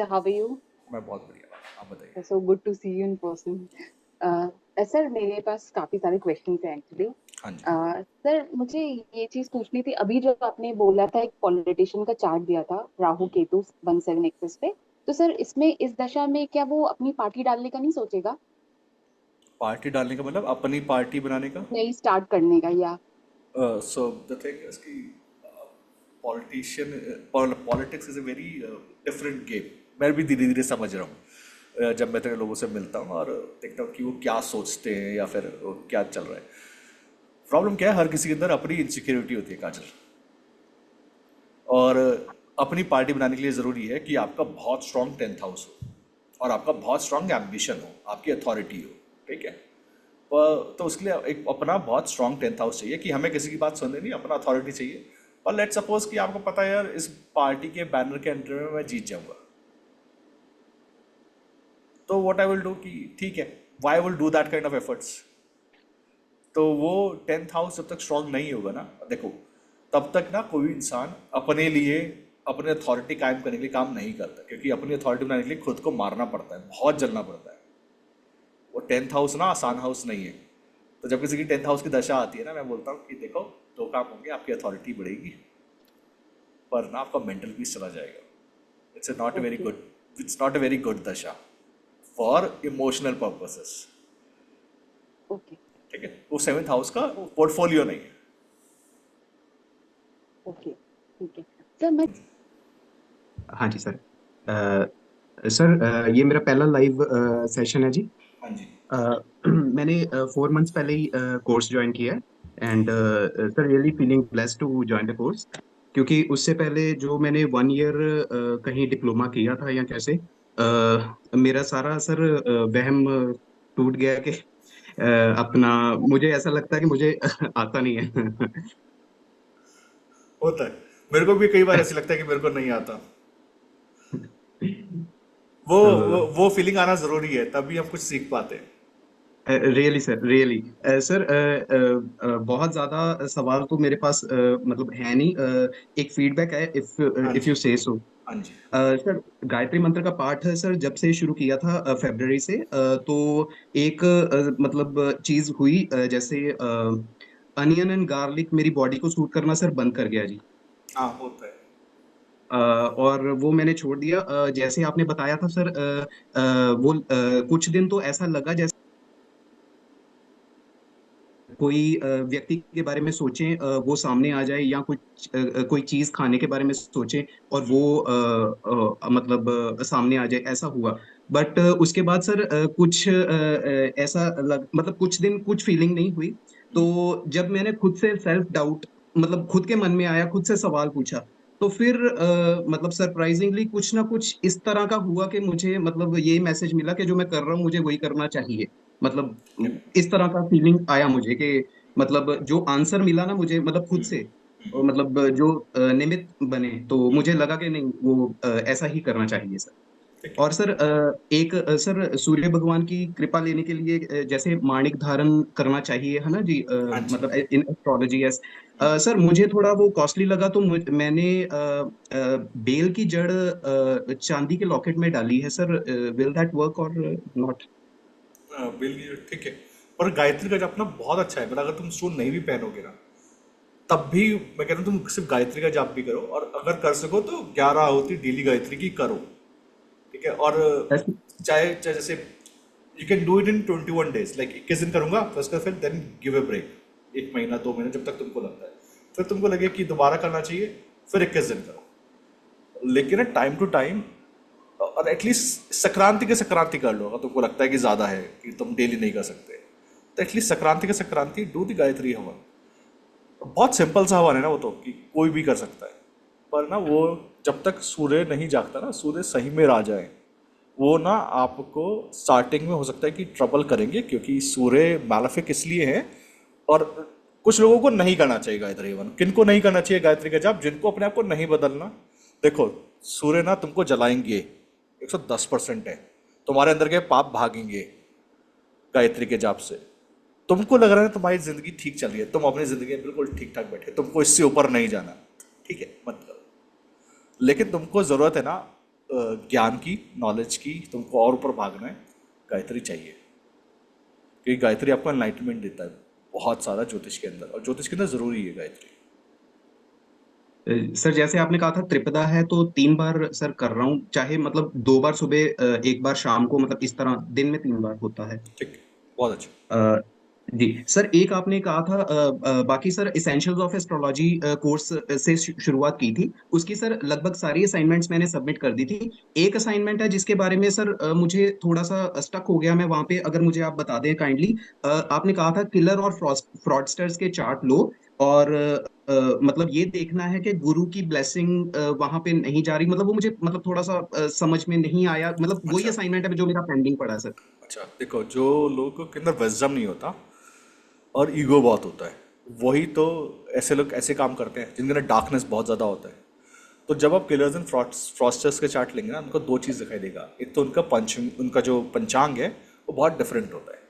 How are you? मैं बहुत बढ़िया। आप बताइए। So good to see you in person. Sir मेरे पास काफी सारे क्वेश्चंस हैं एक्चुअली। हाँ जी। सर मुझे ये चीज पूछनी थी, अभी जो आपने बोला था एक पॉलिटिशियन का चार्ट दिया था राहु केतु 17 एक्सिस पे, तो सर इसमें इस दशा में क्या वो अपनी पार्टी डालने का नहीं सोचेगा? पार्टी डालने का मतलब अपनी पार्टी बनाने का। नई स्टार्ट करने का या? सो द थिंग इज कि politician politics is a very different game. मैं भी धीरे धीरे समझ रहा हूँ। जब मैं तेरे लोगों से मिलता हूँ और देखता हूँ कि वो क्या सोचते हैं या फिर वो क्या चल रहा है। प्रॉब्लम क्या है, हर किसी के अंदर अपनी इनसिक्योरिटी होती है काजल। और अपनी पार्टी बनाने के लिए ज़रूरी है कि आपका बहुत स्ट्रांग 10th हाउस हो और आपका बहुत स्ट्रांग एम्बिशन हो, आपकी अथॉरिटी हो। ठीक है। पर तो उसके लिए एक अपना बहुत स्ट्रांग 10th हाउस चाहिए कि हमें किसी की बात सुननी नहीं, अपना अथॉरिटी चाहिए। और लेट सपोज कि आपको पता है यार इस पार्टी के बैनर के अंडर में मैं जीत जाऊंगा, तो व्हाट आई विल डू कि ठीक है, why will do that kind of efforts. तो वो 10th हाउस जब तक स्ट्रांग नहीं होगा ना, देखो, तब तक ना कोई इंसान अपने लिए अपने अथॉरिटी कायम करने के लिए काम नहीं करता, क्योंकि अपनी अथॉरिटी बनाने के लिए खुद को मारना पड़ता है, बहुत जलना पड़ता है। वो 10th हाउस ना आसान हाउस नहीं है। तो जब किसी की 10th हाउस की दशा आती है ना, मैं बोलता हूँ कि देखो, दो काम होंगे, आपकी अथॉरिटी बढ़ेगी पर ना आपका मेंटल पीस चला जाएगा। It's not a very okay. Good, it's not a very good दशा फॉर इमोशनल पर्पसेस। ओके। ठीक है, वो 7th हाउस का पोर्टफोलियो नहीं है। ओके ठीक है। सर मैं हाँ जी सर। सर ये मेरा पहला लाइव सेशन है जी। हाँ जी। अ, मैंने 4 मंथ्स पहले ही कोर्स ज्वाइन किया है and sir really feeling blessed to join the course, क्योंकि उससे पहले जो मैंने 1 ईयर कहीं डिप्लोमा किया था या कैसे, मेरा सारा सर वहम टूट गया कि अपना, मुझे ऐसा लगता है कि मुझे आता नहीं है। होता है, मेरे को भी कई बार ऐसे लगता है कि मेरे को नहीं आता। वो तो वो फीलिंग आना जरूरी है, तभी हम कुछ सीख पाते हैं। रियली सर, रियली सर, बहुत ज्यादा सवाल तो मेरे पास मतलब है नहीं। एक फीडबैक है, इफ हाँ इफ जी। यू से सो। हाँ जी। सर गायत्री मंत्र का पाठ है सर, जब से शुरू किया था फरवरी से, तो एक मतलब चीज हुई, जैसे अनियन एंड गार्लिक मेरी बॉडी को सूट करना सर बंद कर गया जी। हाँ, होता है। और वो मैंने छोड़ दिया। जैसे आपने बताया था सर, वो कुछ दिन तो ऐसा लगा जैसे कोई व्यक्ति के बारे में सोचें, वो सामने आ जाए, या कुछ कोई चीज खाने के बारे में सोचें और वो मतलब सामने आ जाए, ऐसा हुआ। बट उसके बाद सर कुछ ऐसा मतलब कुछ दिन कुछ फीलिंग नहीं हुई। तो जब मैंने खुद से सेल्फ डाउट, मतलब खुद के मन में आया, खुद से सवाल पूछा, तो फिर मतलब सरप्राइजिंगली कुछ ना कुछ इस तरह का हुआ कि मुझे मतलब ये मैसेज मिला कि जो मैं कर रहा हूँ मुझे वही करना चाहिए। मतलब इस तरह का फीलिंग आया मुझे कि मतलब जो आंसर मिला ना मुझे, मतलब खुद से, और मतलब जो निमित्त बने, तो मुझे लगा कि नहीं, वो ऐसा ही करना चाहिए सर। ठीक है। और सर एक सर सूर्य भगवान की कृपा लेने के लिए जैसे माणिक धारण करना चाहिए, है ना जी, हाँ जी। मतलब इन एस्ट्रोलॉजी, यस। सर मुझे थोड़ा वो कॉस्टली लगा, तो मैंने बेल की जड़ चांदी के लॉकेट में डाली है सर। विल दैट वर्क और नॉट? ठीक है। पर गायत्री का जाप ना बहुत अच्छा है, मतलब अगर तुम स्टोन नहीं भी पहनोगे ना, तब भी मैं कह रहा हूँ तुम सिर्फ गायत्री का जाप भी करो, और अगर कर सको तो 11 आहुति डेली गायत्री की करो। ठीक है। और चाहे चाहे जैसे you can do it in 21 days, like 21 दिन करूंगा तो उसका फिर देन गिव ए ब्रेक, 1 महीना 2 महीने जब तक तुमको लगता है। फिर तुमको लगे कि दोबारा करना चाहिए, फिर 21 दिन करो। लेकिन टाइम टू टाइम, और एटलीस्ट संक्रांति के संक्रांति कर लो। अगर तुमको लगता है कि ज़्यादा है कि तुम डेली नहीं कर सकते, तो एटलीस्ट संक्रांति के संक्रांति डू दी गायत्री हवन। बहुत सिंपल सा हवन है ना वो, तो कि कोई भी कर सकता है। पर ना वो, जब तक सूर्य नहीं जागता ना, सूर्य सही में आ जाए, वो ना आपको स्टार्टिंग में हो सकता है कि ट्रबल करेंगे, क्योंकि सूर्य मैलेफिक इसलिए है। और कुछ लोगों को नहीं करना चाहिए गायत्री हवन। किनको नहीं करना चाहिए गायत्री का जाप? जिनको अपने आप को नहीं बदलना। देखो, सूर्य ना तुमको जलाएंगे, 110% है। तुम्हारे अंदर के पाप भागेंगे गायत्री के जाप से। तुमको लग रहा है तुम्हारी जिंदगी ठीक चल रही है, तुम अपनी जिंदगी में बिल्कुल ठीक ठाक बैठे, तुमको इससे ऊपर नहीं जाना, ठीक है, मत करो। लेकिन तुमको जरूरत है ना ज्ञान की, नॉलेज की, तुमको और ऊपर भागना है, गायत्री चाहिए। क्योंकि गायत्री आपको एनलाइटमेंट देता है बहुत सारा ज्योतिष के अंदर, और ज्योतिष के अंदर जरूरी है गायत्री। सर जैसे आपने कहा था त्रिपदा है तो 3 बार सर कर रहा हूँ, चाहे मतलब 2 बार सुबह, 1 बार शाम को, मतलब इस तरह दिन में 3 बार होता है। ठीक, बहुत अच्छा। अ, जी सर, एक आपने कहा था बाकी sir essentials of astrology course से शुरुआत की थी, उसकी सर लगभग सारी असाइनमेंट्स मैंने सबमिट कर दी थी। एक असाइनमेंट है जिसके बारे में सर मुझे थोड़ा सा स्टक हो गया मैं वहां पे, अगर मुझे आप बता दें काइंडली। आपने कहा था किलर और फ्रॉडस्टर्स के चार्ट लो, और मतलब ये देखना है कि गुरु की ब्लेसिंग वहां पे नहीं जा रही, मतलब वो मुझे मतलब थोड़ा सा समझ में नहीं आया, मतलब वही अच्छा असाइनमेंट है जो मेरा पेंडिंग पड़ा है सर। अच्छा, देखो जो लोगों के अंदर विजडम नहीं होता और ईगो बहुत होता है, वही तो ऐसे लोग ऐसे काम करते हैं जिनके अंदर डार्कनेस बहुत ज़्यादा होता है। तो जब आप किलर्स एंड फ्रॉस्टर्स के चार्ट लेंगे ना, उनको दो चीज़ दिखाई देगा। एक तो उनका जो पंचांग है वो बहुत डिफरेंट होता है।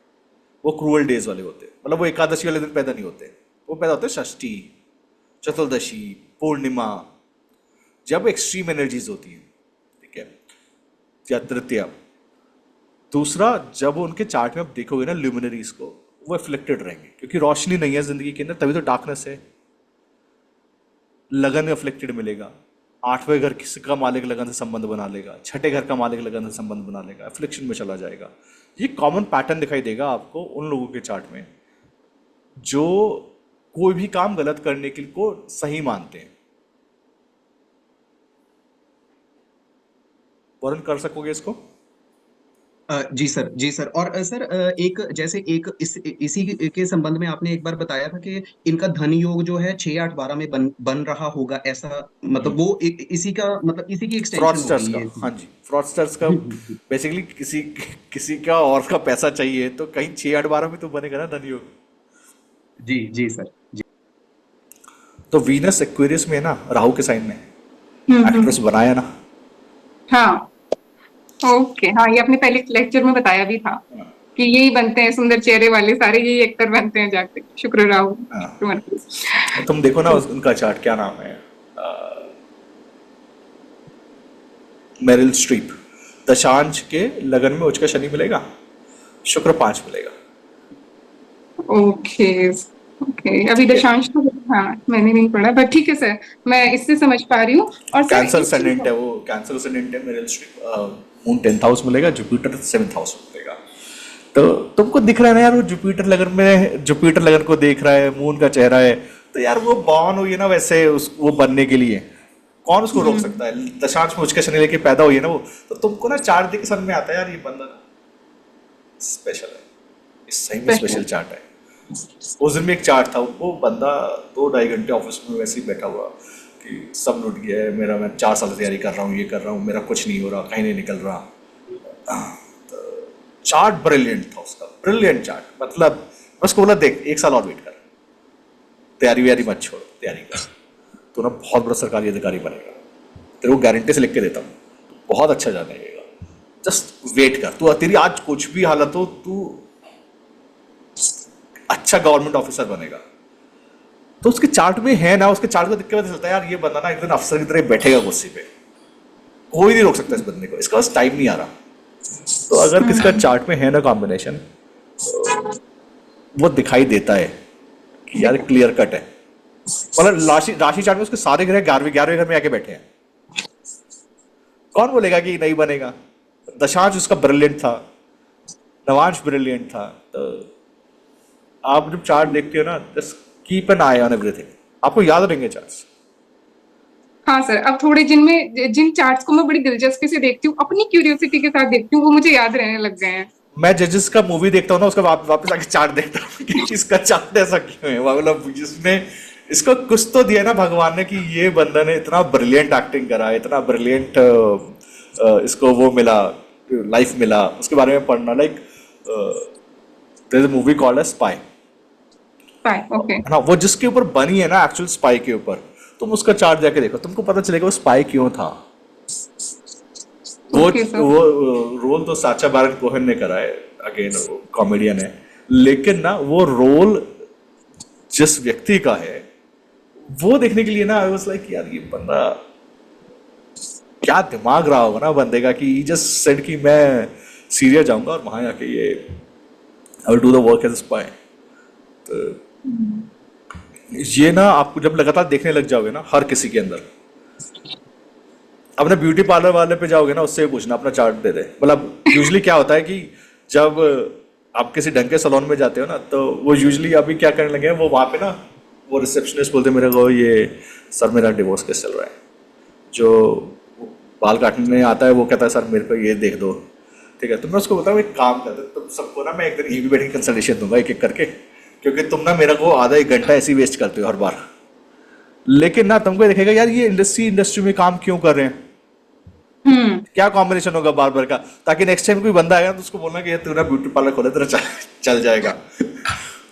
वो क्रूअल डेज वाले होते हैं, मतलब वो एकादशी वाले दिन पैदा नहीं होते, वो पैदा होते हैं षष्ठी, चतुर्दशी, पूर्णिमा, जब एक्सट्रीम एनर्जीज होती हैं, ठीक है, या तृतीया। दूसरा, जब उनके चार्ट में आप देखोगे ना ल्यूमिनरीज को, वो इफ्लेक्टेड रहेंगे, क्योंकि रोशनी नहीं है जिंदगी के अंदर, तभी तो डार्कनेस है। लगन अफ्लेक्टेड मिलेगा, 8वें घर किसी का मालिक लगन से संबंध बना लेगा, छठे घर का मालिक लगन से संबंध बना लेगा, अफ्लिक्शन में चला जाएगा। ये कॉमन पैटर्न दिखाई देगा आपको उन लोगों के चार्ट में जो कोई भी काम गलत करने के को सही मानते हैं। वर्ण कर सकोगे इसको? जी सर, जी सर। और सर एक जैसे एक इसी के संबंध में आपने एक बार बताया था कि इनका धन योग जो है 6 8 12 में बन रहा होगा, ऐसा मतलब वो इसी का मतलब इसी की एक्सटेंशन हो फ्रॉडस्टर्स गई का, है हाँ इसमें। जी, फ्रॉडस्टर्स का जी जी जी बेसिकली किसी किसी का और का पैसा चाहिए तो कहीं 6 8 12 में तो बनेगा ना धनयोग। जी जी सर जी। तो वीनस एक्वेरियस में है ना, राहु के साइन में, हम्म। एक्ट्रेस बनाया ना। हाँ। ओके, हाँ, ये आपने पहले लेक्चर में बताया भी था कि यही बनते हैं सुंदर चेहरे वाले, सारे यही एक्टर बनते हैं जाके, शुक्र राहु हाँ, शुक्र मरकरी। तुम देखो ना उनका चार्ट, क्या नाम है, मेरिल स्ट्रीप। दशांश के लगन में उसका शनि मिलेगा, शुक्र 5 मिलेगा। ओके। ओके, अभी ठीक है। दशांश तो, हाँ मैंने नहीं पढ़ा, बट ठीक है सर, मैं इससे समझ पा रही हूँ। और सर कैंसर एक चीज, सेंडेंट है वो, कैंसर सेंडेंट है Meryl Streep. Moon 10th house मिलेगा, जुपिटर 7th हाउस मिलेगा। तो तुमको दिख रहा है ना यार, वो जुपिटर लगन को देख रहा है, मून का चेहरा है, तो यार वो बॉर्न हुई है ना वैसे वो बनने के लिए। कौन उसको रोक सकता है? दशांश में उसके शनि लेके पैदा हुई है ना वो। तो तुमको ना चार्ट देख के समझ में आता है यार, ये बंदा ना स्पेशल है, इस सही में स्पेशल। स्पेशल चार्ट है। उस दिन में एक चार्ट था, वो बंदा 2 2.5 घंटे ऑफिस में वैसे ही बैठा हुआ कि सब लुट गया है मेरा, मैं 4 साल से तैयारी कर रहा हूँ, ये कर रहा हूँ, मेरा कुछ नहीं हो रहा, कहीं नहीं निकल रहा। चार्ट ब्रिलियंट था उसका, ब्रिलियंट चार्ट, मतलब मैं उसको बोला देख 1 साल और वेट कर, तैयारी व्यारी मत छोड़, तैयारी कर, तू ना बहुत बड़ा सरकारी अधिकारी बनेगा, तेरे को गारंटी से लिख के देता हूँ, बहुत अच्छा जानेगा, जस्ट वेट कर, तू तेरी आज कुछ भी हालत हो, तू अच्छा गवर्नमेंट ऑफिसर बनेगा। तो उसके चार्ट में है ना, उसके चार्ट को देख के पता चलता है यार ये बंदा ना एक दिन अफसर की तरह बैठेगा कुर्सी पे, कोई नहीं रोक सकता इस बंदे को, इसका बस टाइम नहीं आ रहा। तो अगर किसका चार्ट में है ना कॉम्बिनेशन, वो दिखाई देता है कि यार क्लियर कट है। मतलब राशि राशि चार्ट में उसके सारे ग्रह 11वें घर में आके बैठे हैं, कौन बोलेगा कि नहीं बनेगा? दशांश उसका ब्रिलियंट था, नवांश ब्रिलियंट था। तो आप जब चार्ट देखते हो ना, just keep an I on everything, आपको याद रहेंगे चार्ट्स। हाँ सर, अब थोड़े जिन चार्ट्स को मैं बड़ी दिलचस्पी से देखती हूँ, अपनी क्यूरियोसिटी के साथ देखती हूँ, वो मुझे याद रहने लग गए हैं। मैं जजेस का मूवी देखता हूँ ना, उसका वापस आके चार्ट देखता हूँ कि इसका चार्ट ऐसा क्यों है, मतलब जिसमें इसको कुछ तो दिया ना भगवान ने कि ये बंदा ने इतना ब्रिलियंट एक्टिंग करा, इतना ब्रिलियंट इसको वो मिला, लाइफ मिला, उसके बारे में पढ़ना। Like there is a movie called spy, fine, okay. है ना, वो जिसके ऊपर बनी है ना एक्चुअल स्पाई के ऊपर, तुम उसका चार्ट जाके देखो, तुमको पता चलेगा वो स्पाई क्यों था। वो ओके सर। वो रोल तो साचा बारन कोहन ने करा है, अगेन वो कॉमेडियन है, लेकिन ना वो रोल जिस व्यक्ति का है वो देखने के लिए ना आई वाज लाइक यार ये बंदा क्या दिमाग रहा होगा ना बंदे का कि जस्ट सेड कि मैं सीरिया जाऊंगा और वहां जाके ये I will do the work as spy. तो ये ना आपको जब लगातार देखने लग जाओगे ना हर किसी के अंदर, अपने ब्यूटी पार्लर वाले पे जाओगे ना उससे भी पूछना अपना चार्ट दे दे। मतलब यूजुअली क्या होता है कि जब आप किसी ढंग के सलोन में जाते हो ना तो वो यूजुअली अभी क्या करने लगे हैं, वो वहाँ पे ना वो रिसेप्शनिस्ट बोलते हैं मेरे को ये सर मेरा डिवोर्स केस चल रहा है। जो बाल काटने आता है वो कहता है सर मेरे को ये देख दो, ठीक है। तो मैं उसको बोलता हूँ एक काम कर दो तुम सबको ना, मैं एक दिन ये भी बैठ के कंसल्टेशन दूंगा एक एक करके, क्योंकि तुम ना मेरा को आधा एक घंटा ऐसे ही वेस्ट करते हो हर बार। लेकिन ना तुमको देखेगा यार ये इंडस्ट्री में काम क्यों कर रहे हैं, हम्म। क्या कॉम्बिनेशन होगा बार बार का, ताकि नेक्स्ट टाइम कोई बंदा आएगा तो उसको बोलना कि ये तू ना ब्यूटी पार्लर खोले तेरा चल जाएगा।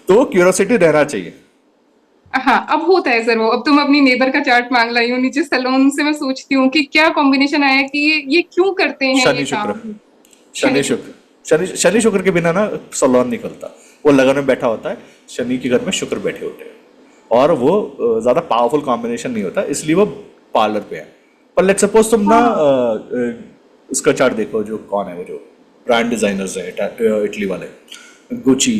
तो क्यूरियोसिटी रहना चाहिए। हाँ, अब होता है सर वो। अब तुम अपनी नेबर का चार्ट मांग लाई हो नीचे सैलून से, मैं सोचती हूँ कि क्या कॉम्बिनेशन आया कि ये क्यों करते हैं ये शनि शुक्र, काम। शनि शुक्र, शनि शुक्र के बिना ना सलोन नहीं खुलता। वो लगन में बैठा होता है, शनि के घर में शुक्र बैठे होते हैं, और वो ज्यादा पावरफुल कॉम्बिनेशन नहीं होता, इसलिए वो पार्लर पे है। पर लेट्स सपोज तुम ना उसका चार्ट देखो, जो कौन है वो जो ब्रांड डिजाइनर्स है इटली वाले, Gucci,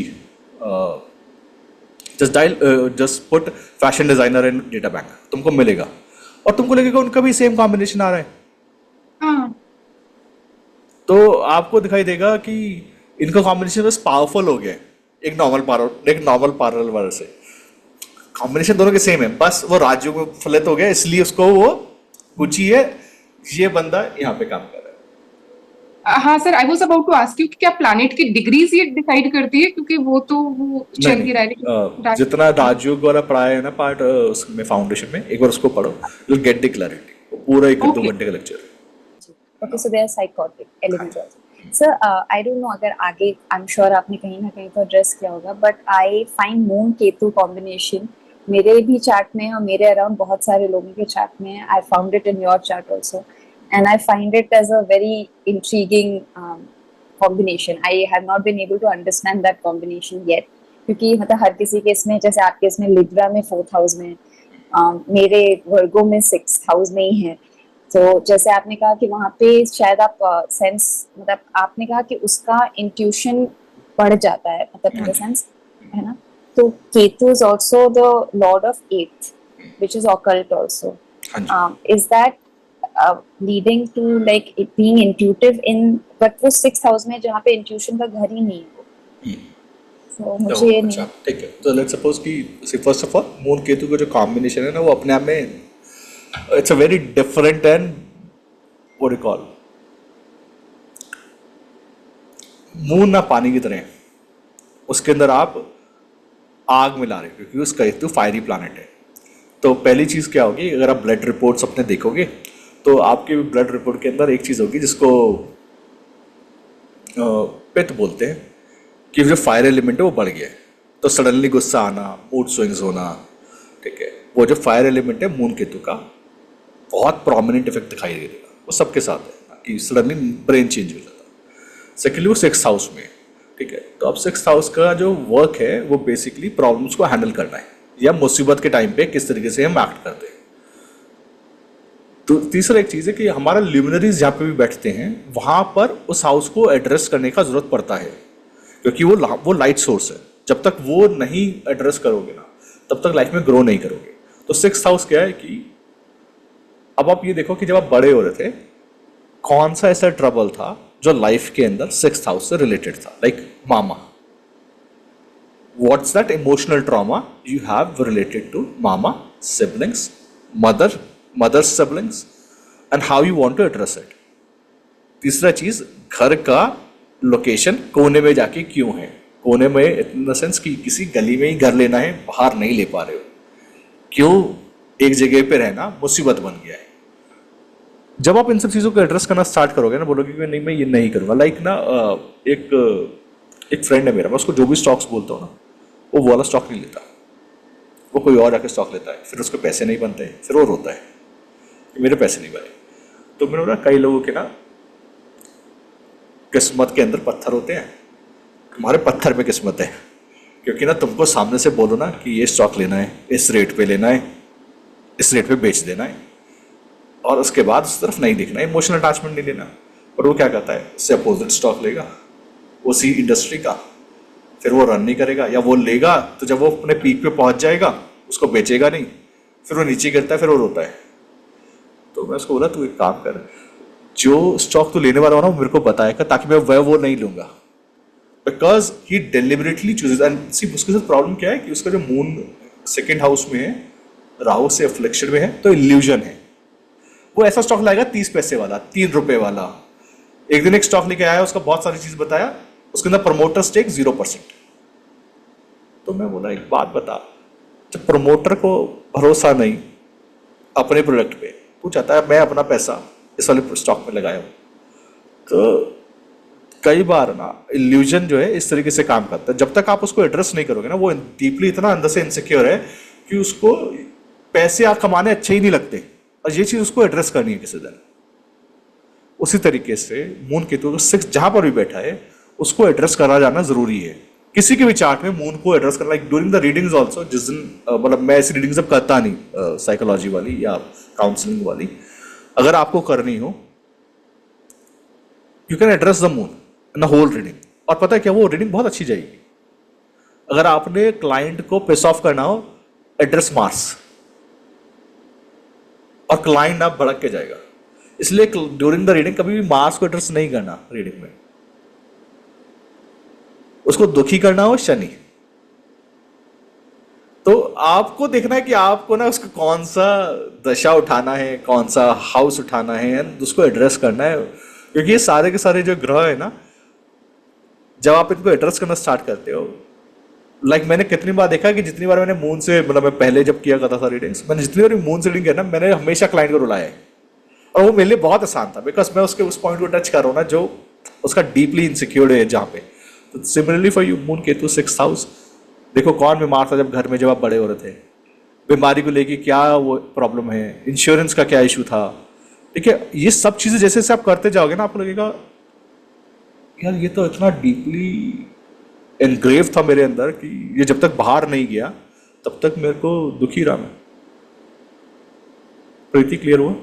just put fashion designer in data bank, तुमको मिलेगा और तुमको लगेगा उनका भी सेम कॉम्बिनेशन आ रहा है। हाँ, तो आपको दिखाई देगा कि इनका कॉम्बिनेशन बस पावरफुल हो गया है एक नॉर्मल पार्लर वाले से। कॉम्बिनेशन दोनों के सेम है, बस वो राज्यों में फलित हो गया, इसलिए उसको वो गुची है, ये बंदा यहाँ पे काम कर रहा है। हाँ sir, I was about to ask you कि क्या प्लैनेट की डिग्रीज ये डिसाइड करती है, क्योंकि वो तो वो नहीं चल ही रहा है नहीं, जितना राजयोग वाला पढ़ाया है ना पार्ट उसमें फाउंडेशन में, एक बार उसको पढ़ो, यू गेट द क्लैरिटी। पूरा एक 2 घंटे का lecture. Okay, so there are psychotic elements also. Sir, I don't know अगर आगे I'm sure आपने कहीं ना कहीं तो address किया होगा, but I find moon Ketu combination मेरे भी चार्ट में और मेरे अराउंड बहुत सारे लोगों के चार्ट में है. I found it in your chart also, and I find it as a very intriguing combination. I have not been able to understand that combination yet, क्योंकि मतलब हर किसी के इसमें, जैसे आपके इसमें लिब्रा में 4th हाउस में, मेरे वर्गो में 6th हाउस में ही है. तो जैसे आपने कहा कि वहाँ पे शायद आप सेंस, मतलब आपने कहा कि उसका इंट्यूशन बढ़ जाता है, मतलब इन द सेंस, है ना. तो Ketu is also the lord of 8th which is occult also. Is that leading to like being intuitive in, but वो 6th हाउस में जहाँ पे इंट्यूशन का घर ही नहीं है वो. तो मुझे ये नहीं. ठीक है, तो लेट्स सपोज कि first of all moon Ketu का जो कॉम्बिनेशन है ना वो अपने आप में it's a very different and what do you call, moon ना पानी की तरह है, उसके अंदर आप आग मिला रहे हो क्योंकि उसका एक तो फायरी प्लैनेट है। तो पहली चीज़ क्या होगी, अगर आप ब्लड रिपोर्ट्स अपने देखोगे तो आपके ब्लड रिपोर्ट के अंदर एक चीज़ होगी जिसको पित्त बोलते हैं, कि जो फायर एलिमेंट है वो बढ़ गया है, तो सडनली गुस्सा आना, मूड स्विंग्स होना, ठीक है। वो जो फायर एलिमेंट है मून केतु का बहुत प्रोमिनेंट इफेक्ट दिखाई देगा, वो सबके साथ है कि सडनली ब्रेन चेंज हो जाता है। सेकेंडली वो 6th हाउस में, ठीक है। तो अब 6th हाउस का जो वर्क है वो बेसिकली प्रॉब्लम्स को हैंडल करना है, या मुसीबत के टाइम पे किस तरीके से हम एक्ट करते हैं। तो तीसरा एक चीज़ है कि हमारा ल्यूमिनरीज जहाँ पे भी बैठते हैं वहाँ पर उस हाउस को एड्रेस करने का जरूरत पड़ता है, क्योंकि वो लाइट सोर्स है। जब तक वो नहीं एड्रेस करोगे ना तब तक लाइफ में ग्रो नहीं करोगे। तो 6th हाउस क्या है कि अब आप ये देखो कि जब आप बड़े हो रहे थे कौन सा ऐसा ट्रबल था जो लाइफ के अंदर 6th हाउस से रिलेटेड था, लाइक मामा, what's that emotional trauma you have related to मामा, siblings, mother's siblings, and how you want to address it. तीसरा चीज, घर का लोकेशन कोने में जाके क्यों है, कोने में इन द सेंस कि किसी गली में ही घर लेना है, बाहर नहीं ले पा रहे हो, क्यों एक जगह पे रहना मुसीबत बन गया है। जब आप इन सब चीज़ों को एड्रेस करना स्टार्ट करोगे ना, बोलोगे कि नहीं मैं ये नहीं करूँगा। लाइक ना एक फ्रेंड है मेरा, मैं उसको जो भी स्टॉक्स बोलता हूँ ना वो वाला स्टॉक नहीं लेता, वो कोई और आके स्टॉक लेता है, फिर उसके पैसे नहीं बनते, फिर वो रोता है कि मेरे पैसे नहीं बने। तो मैंने बोला कई लोगों के ना किस्मत के अंदर पत्थर होते हैं, तुम्हारे पत्थर में किस्मत है, क्योंकि ना तुमको सामने से बोलो ना कि ये स्टॉक लेना है, इस रेट पे लेना है, इस रेट पे बेच देना है, और उसके बाद उस तरफ नहीं देखना, इमोशनल अटैचमेंट नहीं लेना। और वो क्या करता है, उससे अपोजिट स्टॉक लेगा उसी इंडस्ट्री का, फिर वो रन नहीं करेगा, या वो लेगा तो जब वो अपने पीक पे पहुंच जाएगा उसको बेचेगा नहीं, फिर वो नीचे गिरता है, फिर वो रोता है। तो मैं उसको बोला तू एक काम कर, जो स्टॉक तू लेने वाला हो ना वो मेरे को बताएगा, ताकि मैं वो नहीं लूंगा। Because he deliberately chooses. And see उसके साथ प्रॉब्लम क्या है कि उसका जो मून सेकेंड हाउस में है, राहु से अफ्लिक्शन में है, तो इल्यूजन है। वो ऐसा स्टॉक लाएगा 30 पैसे वाला, 3 रुपए वाला। एक दिन एक स्टॉक लेके आया, उसका बहुत सारी चीज बताया, उसके अंदर प्रमोटर स्टेक 0%। तो मैं बोला एक बात बता, जब प्रमोटर को भरोसा नहीं अपने प्रोडक्ट पे, तू चाहता है मैं अपना पैसा इस वाले स्टॉक में लगाया हूँ, तो कई बार ना इल्यूजन जो है इस तरीके से काम करता है। जब तक आप उसको एड्रेस नहीं करोगे ना, वो डीपली इतना अंदर से इनसिक्योर है कि उसको पैसे आप कमाने अच्छे ही नहीं लगते, और ये चीज उसको एड्रेस करनी है किसी दिन। उसी तरीके से मून केतु 6 जहां पर भी बैठा है उसको एड्रेस करा जाना जरूरी है। किसी के भी चार्ट में मून को एड्रेस करना, like during the readings also, जिस दिन मतलब मैं ऐसी रीडिंग्स अब करता नहीं साइकोलॉजी वाली या काउंसलिंग वाली, अगर आपको करनी हो you can address the moon in the whole reading. और पता है क्या, वो रीडिंग बहुत अच्छी जाएगी। अगर आपने क्लाइंट को पिस ऑफ करना हो, एड्रेस मार्स, और क्लाइंट आप भड़क के जाएगा। इसलिए ड्यूरिंग द रीडिंग कभी भी मार्स को एड्रेस नहीं करना रीडिंग में। उसको दुखी करना हो शनि, तो आपको देखना है कि आपको ना उसको कौन सा दशा उठाना है, कौन सा हाउस उठाना है, उसको एड्रेस करना है। क्योंकि ये सारे के सारे जो ग्रह है ना, जब आप इनको एड्रेस करना स्टार्ट करते हो, लाइक मैंने कितनी बार देखा कि जितनी बार मैंने मून से, मतलब मैं पहले जब किया करता था रीडिंग्स, मैंने जितनी बार मून से रीडिंग किया ना, मैंने हमेशा क्लाइंट को रुलाया है। और वो मेरे लिए बहुत आसान था, बिकॉज मैं उसके उस पॉइंट को टच कर रहा हूँ ना जो उसका डीपली इनसिक्योर्ड है जहाँ पे। तो similarly for you, moon Ketu 6th house, देखो कौन बीमार था जब घर में, जब आप बड़े हो रहे थे, बीमारी को लेके क्या वो प्रॉब्लम है, इंश्योरेंस का क्या इशू था, ठीक है। ये सब चीजें जैसे जैसे आप करते जाओगे ना, आपको लगेगा यार ये तो इतना डीपली एनग्रेव था मेरे अंदर कि ये जब तक बाहर नहीं गया तब तक मेरे को दुखी रहा मैं। प्रीति, क्लियर हुआ?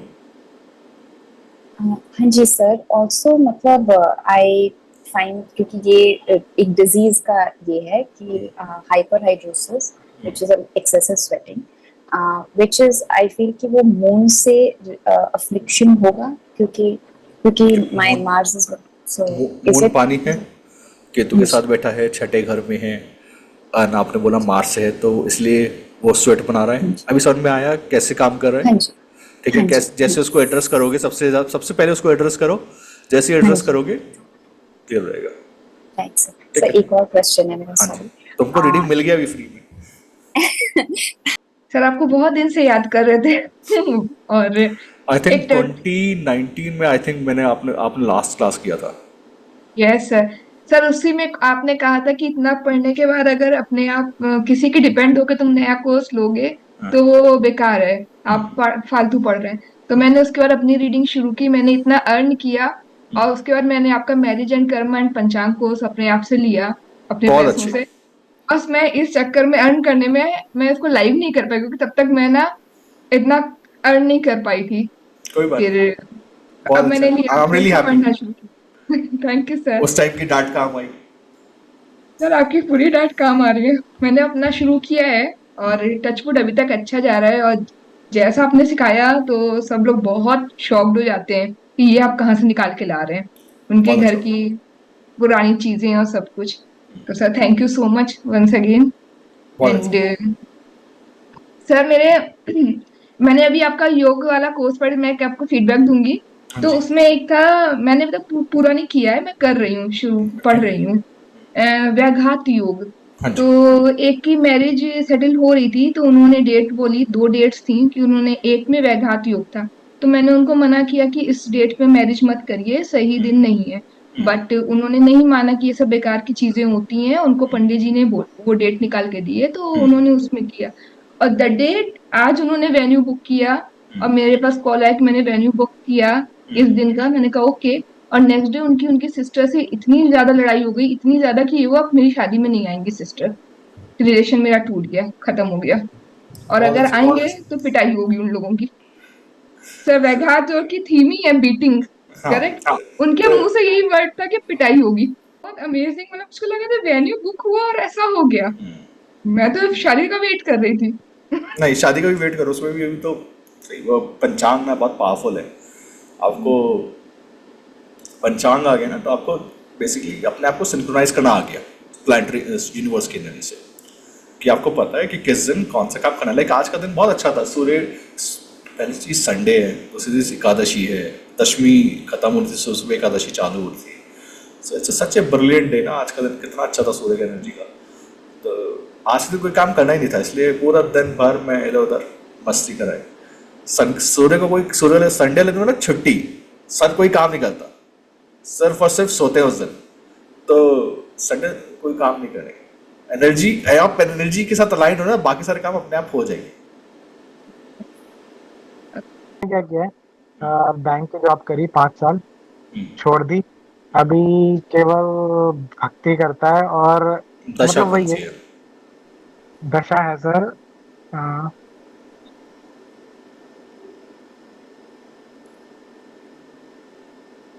हाँ जी सर। ऑल्सो मतलब आई फाइंड, क्योंकि ये एक डिजीज का ये है कि hyperhidrosis which is excessive sweating, which is I feel कि वो मून से अफ्लिक्शन होगा, क्योंकि my Mars is so is moon it. पानी है, केतु के साथ बैठा है, छठे घर में है, और आपने बोला मार्स है, तो इसलिए वो स्वेट बना रहा है। अभी समझ में आया कैसे काम कर रहा है? हाँ जी, ठीक है। हाँ जी, जैसे उसको एड्रेस करोगे, सबसे पहले उसको एड्रेस करो, जैसे ही एड्रेस करोगे क्लियर रहेगा। Right sir. ठीक सर है। एक और क्वेश्चन है मेरा, हाँ सॉरी। जी, तुमको रीडिंग मिल गया अभी फ्री में। सर आपको बहुत दिन से याद कर रहे थे और आई थिंक एक 2019 में, आई थिंक मैंने आपने लास्ट क्लास किया था। Yes sir. सर उसी में आपने कहा था कि इतना पढ़ने के बाद अगर अपने आप किसी के डिपेंड होकर तुम नया कोर्स लोगे तो वो बेकार है, आप फालतू पढ़ रहे हैं। तो मैंने उसके बाद अपनी रीडिंग शुरू की, मैंने इतना अर्न किया, और उसके बाद मैंने आपका मैरिज एंड कर्म एंड पंचांग कोर्स अपने आप से लिया, अपने बहुत पैसों अच्छी। से। बस मैं इस चक्कर में अर्न करने में मैं इसको लाइव नहीं कर पाई, क्योंकि तब तक मैं ना इतना अर्न नहीं कर पाई थी। कोई बात नहीं, फिर बहुत अब मैंने अच्छा। लिया, आई एम फिर रियली से हैप्पी। पढ़ना शुरू किया। Thank you sir. उस टाइम की डांट काम आई। सर आपकी पूरी डांट काम आ रही है। मैंने अपना शुरू किया है और टचवुड अभी तक अच्छा जा रहा है, और जैसा आपने सिखाया तो सब लोग बहुत शॉक्ड हो जाते हैं कि ये आप कहाँ से निकाल के ला रहे हैं, उनके बहुत घर अच्छा। की पुरानी चीजें और सब कुछ। तो sir thank you so much once again. बहुत अच्छा। एंड सर मैंने अभी आपका योग वाला कोर्स पढ़, मैं आपको फीडबैक दूंगी। हाँ तो जी। उसमें एक था, मैंने अभी तक पूरा नहीं किया है, मैं कर रही हूँ, शुरू पढ़ रही हूँ, व्याघात योग। हाँ तो जी। एक की मैरिज सेटल हो रही थी, तो उन्होंने डेट बोली, 2 डेट्स थी कि उन्होंने, एक में व्याघात योग था, तो मैंने उनको मना किया कि इस डेट पे मैरिज मत करिए, सही दिन नहीं है। बट उन्होंने नहीं माना कि ये सब बेकार की चीजें होती हैं, उनको पंडित जी ने वो डेट निकाल के दिए, तो उन्होंने उसमें किया। और द डेट आज उन्होंने वेन्यू बुक किया, और मेरे पास कॉल आया कि मैंने वेन्यू बुक किया इस दिन का। मैंने कहा ओके। और नेक्स्ट डे उनकी सिस्टर से इतनी ज्यादा लड़ाई हो गई, इतनी ज्यादा कि वो अब मेरी शादी में नहीं आएंगी सिस्टर। रिलेशन मेरा टूट गया, खत्म हो गया, और बहुत अगर अच्छा, बहुत आएंगे अच्छा। तो पिटाई होगी उन लोगों की। सर व्याघात योग की थीम ही है बीटिंग, हाँ करेक्ट। उनके मुंह से यही वर्ड था कि पिटाई होगी। बहुत अमेजिंग, मतलब मुझको लगा था वेन्यू बुक हुआ और ऐसा हो गया। मैं तो शादी का वेट कर रही थी। नहीं, शादी का भी वेट करो, उसमें भी अभी तो वो पंचांग ना बहुत पावरफुल है। आपको पंचांग आ गया ना, तो आपको बेसिकली अपने आप को सिंक्रोनाइज करना आ गया प्लानिटरी यूनिवर्स की एनर्जी से, कि आपको पता है कि किस दिन कौन सा काम करना है। लाइक आज का दिन बहुत अच्छा था, सूर्य, पहली चीज संडे है, दूसरी चीज एकादशी है, दशमी खत्म हुई थी, सुबह एकादशी चालू हुई थी। So it's such a brilliant day ना, आज का दिन कितना अच्छा था सूर्य की एनर्जी का। तो आज तो कोई काम करना ही नहीं था, इसलिए पूरा दिन भर मैं इधर उधर मस्ती कराई। सूर्य को कोई, सूर्य संडे लेते ना छुट्टी, सर कोई काम नहीं करता, सिर्फ और सिर्फ सोते हैं उस दिन। तो संडे कोई काम नहीं करेंगे। एनर्जी, आप एनर्जी के साथ अलाइन हो ना, बाकी सारे काम अपने आप हो जाएंगे। क्या किया है, बैंक की जॉब करी 5 साल, छोड़ दी। अभी केवल भक्ति करता है और दशा मतलब कौन वही सी है, है? दशा है सर। अ,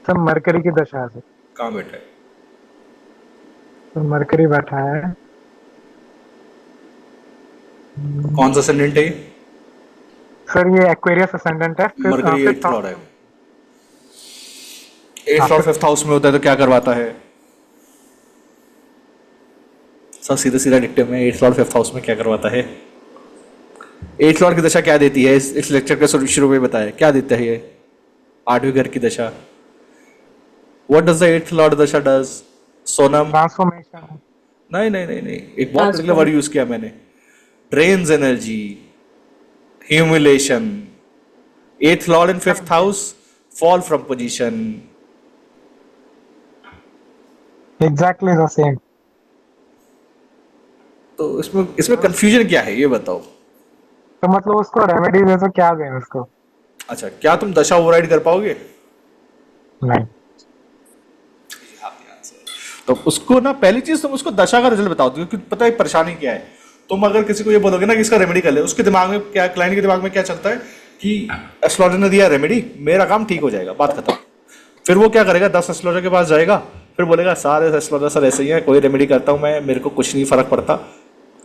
सर मरकरी की दशा है सर। कहाँ बैठा है? सर मरकरी बैठा है। कौन सा असेंडेंट है ये? सर ये एक्वेरियस असेंडेंट है, mercury fifth eighth house. Lord है। एट्थ लॉर्ड फिफ्थ हाउस में होता है तो क्या करवाता है? सब सीधा सीधा डिक्टे में, एट्थ लॉर्ड फिफ्थ हाउस में क्या करवाता है? एट्थ लॉर्ड की दशा क्या देती है? इस लेक्चर के शुरू में बताया क्या देता है ये? आठवें घर की दशा। What does the eighth Lord दशा डज? सोनम? ट्रांसफॉर्मेशन। नहीं नहीं नहीं नहीं, एक बहुत पर्टिकुलर वर्ड यूज किया मैंने, drains energy, humiliation. Eighth Lord in fifth house, fall from position. Exactly the same. तो इसमें इसमें कंफ्यूजन क्या है ये बताओ। तो मतलब उसको रेमेडी दे तो क्या दें उसको? अच्छा, क्या तुम दशा ओवरराइड कर पाओगे? नहीं। तो उसको ना, पहली चीज तुम उसको दशा का रिजल्ट बताओ, क्योंकि पता है परेशानी क्या है। तुम अगर किसी को ये बोलोगे ना कि इसका रेमेडी कर ले, उसके दिमाग में क्या, क्लाइंट के दिमाग में क्या चलता है कि एस्ट्रोलॉजर ने दिया रेमेडी, मेरा काम ठीक हो जाएगा, बात खत्म। फिर वो क्या करेगा, 10 एस्ट्रोलॉजर के पास जाएगा, फिर बोलेगा सारे एस्ट्रोलॉजर सर ऐसे ही हैं, कोई रेमेडी करता हूँ मैं, मेरे को कुछ नहीं फर्क पड़ता।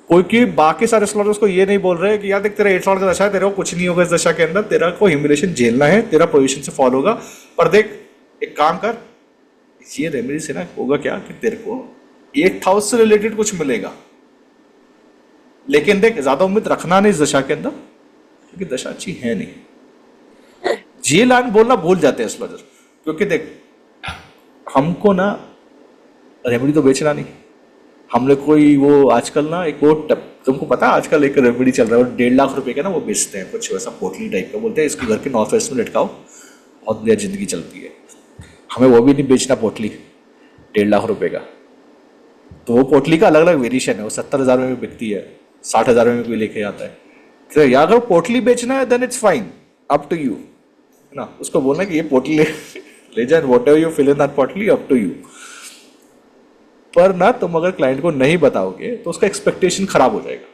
कोई कि बाकी सारे एस्ट्रोलॉजर्स को ये नहीं बोल रहे कि यार देख तेरा एट्थ लॉर्ड का दशा है, तेरे को कुछ नहीं होगा इस दशा के अंदर, तेरा को ह्यूमिलेशन झेलना है, तेरा पोजीशन से फॉल होगा, पर देख एक काम कर, ये रेमेडी से ना होगा क्या कि तेरे को एट्थ हाउस से रिलेटेड कुछ मिलेगा। लेकिन देख ज्यादा उम्मीद रखना नहीं इस दशा के अंदर, क्योंकि दशा अच्छी है नहीं। ये लाइन बोलना भूल जाते हैं एस्ट्रोलॉजर, क्योंकि देख हमको ना रेमेडी तो बेचना नहीं। हमने कोई वो आजकल ना एक वो तुमको पता है आजकल एक रेमेडी चल रहा है, 1.5 लाख रुपए का ना, वो बेचते हैं कुछ वैसा पोटली टाइप का, बोलते हैं इसको घर के नॉर्थ वेस्ट में लटकाओ, बहुत बढ़िया जिंदगी चलती है। हमें वो भी नहीं बेचना पोटली 1.5 लाख रुपए का। तो वो पोटली का अलग अलग वेरिएशन है, वो 70,000 में भी बिकती है, 60,000 में भी लेके आता है। तो यार अगर पोटली बेचना है then it's fine, up to you, है ना। उसको बोलना कि ये पोटली ले जाए, whatever you fill in that पोटली, अप टू यू। पर ना तुम अगर क्लाइंट को नहीं बताओगे तो उसका एक्सपेक्टेशन खराब हो जाएगा,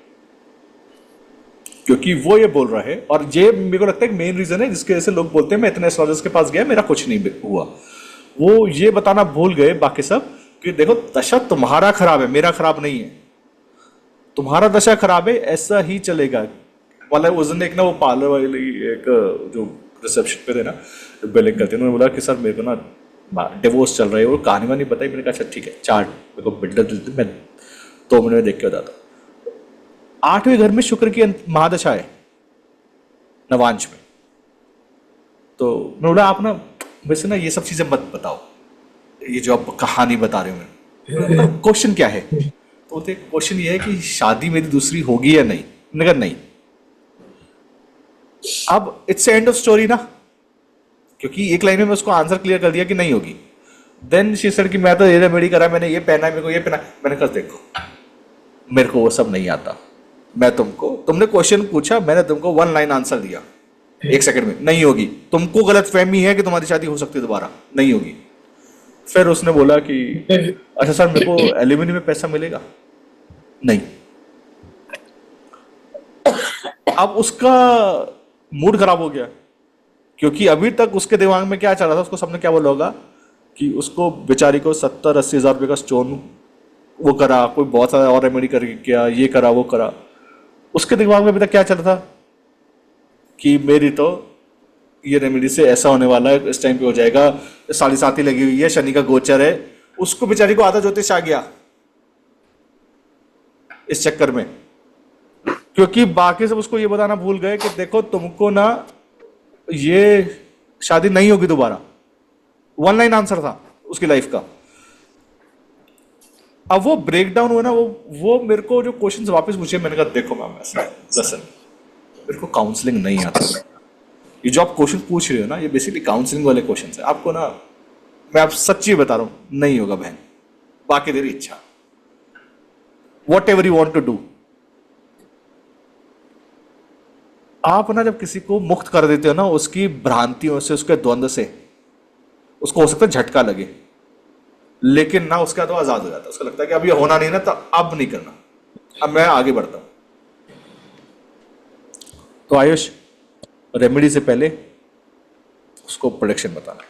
क्योंकि वो ये बोल रहा है। और ये मेरे को लगता है मेन रीजन है जिसकी वजह से लोग बोलते हैं मैं इतने एस्ट्रोलॉजर्स के पास गया मेरा कुछ नहीं हुआ। वो ये बताना भूल गए बाकी सब कि देखो दशा तुम्हारा खराब है, मेरा खराब नहीं है। तुम्हारा दशा खराब है, ऐसा ही चलेगा। मतलब उस दिन एक ना वो पार्लर वाली एक जो रिसेप्शन पे थे ना, बिलिंग करते, उन्होंने बोला कि सर मेरे को ना डिवोर्स चल रहा है, वो कहानी वानी बताई। मैंने कहा अच्छा ठीक है, चार्ट मेरे को बिल्डर देते, मैं 2 मिनट में देख के बताता हूँ। 8वें घर में शुक्र की महादशा है, नवांश में। तो मैं बोला आप ना वैसे ना ये सब चीजें मत बताओ, ये जो आप कहानी बता रहे हो। मैं क्वेश्चन क्या है? तो क्वेश्चन ये है कि शादी मेरी दूसरी होगी या नहीं। मैंने कहा नहीं। अब इट्स एंड ऑफ स्टोरी ना, क्योंकि एक लाइन में उसको आंसर क्लियर कर दिया कि नहीं होगी। देन शी सेड कि मैं तो ये रेमेडी करा, मैंने ये पहना, मेरे को ये पहना। मैंने कहा देखो मेरे को वो सब नहीं आता, मैं तुमने क्वेश्चन पूछा, मैंने तुमको 1 लाइन आंसर दिया 1 सेकंड में, नहीं होगी। तुमको गलत फहमी है कि तुम्हारी शादी हो सकती है दोबारा, नहीं होगी। फिर उसने बोला कि अच्छा सर मेरे को एलिमनी में पैसा मिलेगा? नहीं। अब उसका मूड खराब हो गया क्योंकि अभी तक उसके दिमाग में क्या चल रहा था, उसको सबने क्या बोला होगा कि उसको बेचारी को 70-80 हज़ार रुपये का स्टोन वो करा, कोई बहुत सारा और रेमेडी करके किया, ये करा वो करा। उसके दिमाग में अभी तक क्या चल रहा था कि मेरी तो ये रेमेडी से ऐसा होने वाला है, इस टाइम पे हो जाएगा, साढ़े साथी लगी हुई है, शनि का गोचर है। उसको बेचारी को आधा ज्योतिष आ गया इस चक्कर में, क्योंकि बाकी सब उसको ये बताना भूल गए कि देखो तुमको ना ये शादी नहीं होगी दोबारा। वन लाइन आंसर था उसकी लाइफ का। अब वो ब्रेक डाउन हुआ ना, वो मेरे को जो क्वेश्चंस वापस पूछे, मैंने कहा देखो मैम ऐसा लसन, मेरे को काउंसलिंग नहीं आता। ये जो आप क्वेश्चन पूछ रहे हो ना, ये बेसिकली काउंसलिंग वाले क्वेश्चंस है। आपको ना मैं आप सच्ची बता रहा हूं, नहीं होगा बहन, बाकी तेरी इच्छा, whatever you want to do. आप ना जब किसी को मुक्त कर देते हो ना उसकी भ्रांतियों से, उसके द्वंद्व से, उसको हो सकता है झटका लगे, लेकिन ना उसके बाद वो आजाद हो जाता है। उसको लगता है कि अब ये होना नहीं ना, तो अब नहीं करना, अब मैं आगे बढ़ता हूं। तो आयुष, रेमेडी से पहले उसको प्रोडक्शन बताना।